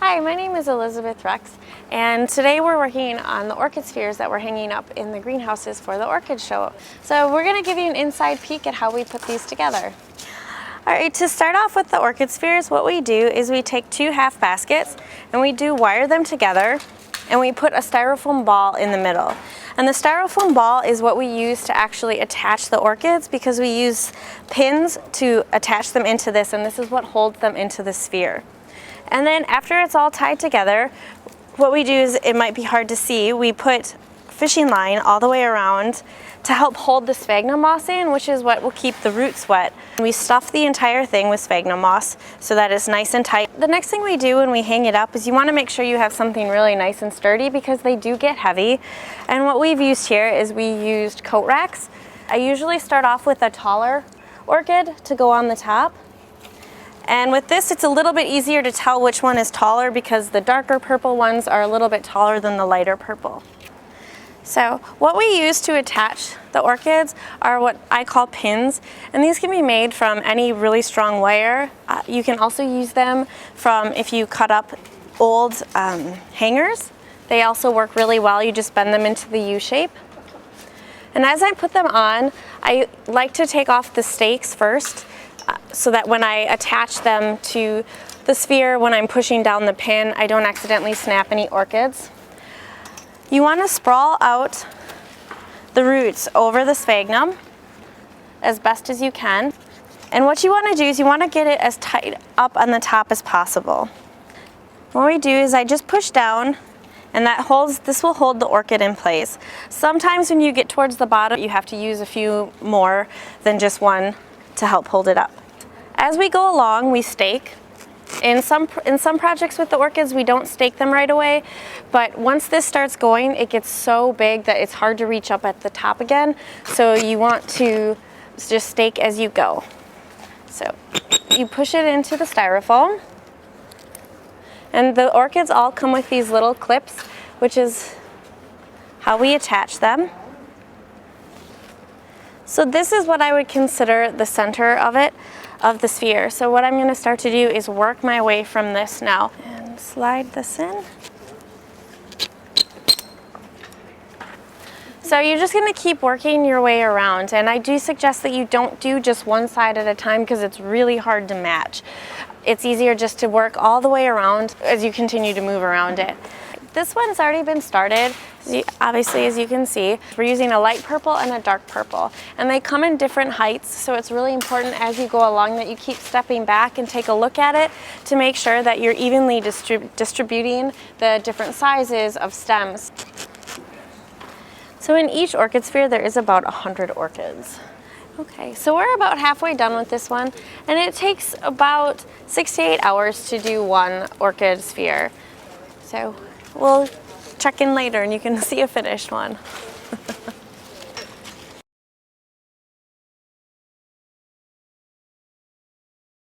Hi, my name is Elizabeth Rex, and today we're working on the orchid spheres that we're hanging up in the greenhouses for the orchid show. So we're going to give you an inside peek at how we put these together. Alright, to start off with the orchid spheres, what we do is we take two half baskets and we wire them together, and we put a styrofoam ball in the middle. And the styrofoam ball is what we use to actually attach the orchids, because we use pins to attach them into this, and this is what holds them into the sphere. And then after it's all tied together, what we do is, it might be hard to see, we put fishing line all the way around to help hold the sphagnum moss in, which is what will keep the roots wet. We stuff the entire thing with sphagnum moss so that it's nice and tight. The next thing we do when we hang it up is you want to make sure you have something really nice and sturdy, because they do get heavy. And what we've used here is we used coat racks. I usually start off with a taller orchid to go on the top. And with this, it's a little bit easier to tell which one is taller, because the darker purple ones are a little bit taller than the lighter purple. So what we use to attach the orchids are what I call pins, and these can be made from any really strong wire. You can also use them from if you cut up old hangers. They also work really well. You just bend them into the U shape. And as I put them on, I like to take off the stakes first, so that when I attach them to the sphere, when I'm pushing down the pin, I don't accidentally snap any orchids. You want to sprawl out the roots over the sphagnum as best as you can. And what you want to do is you want to get it as tight up on the top as possible. What we do is I just push down, and this will hold the orchid in place. Sometimes when you get towards the bottom, you have to use a few more than just one to help hold it up. As we go along, we stake. In some projects with the orchids, we don't stake them right away, but once this starts going, it gets so big that it's hard to reach up at the top again. So you want to just stake as you go. So you push it into the styrofoam, and the orchids all come with these little clips, which is how we attach them. So this is what I would consider the center of the sphere. So what I'm going to start to do is work my way from this now and slide this in. So you're just going to keep working your way around, and I do suggest that you don't do just one side at a time, because it's really hard to match. It's easier just to work all the way around as you continue to move around it. This one's already been started, obviously, as you can see. We're using a light purple and a dark purple, and they come in different heights, so it's really important as you go along that you keep stepping back and take a look at it to make sure that you're evenly distributing the different sizes of stems. So in each orchid sphere, there is about 100 orchids. Okay, so we're about halfway done with this one, and it takes about 6 to 8 hours to do one orchid sphere. So we'll check in later and you can see a finished one.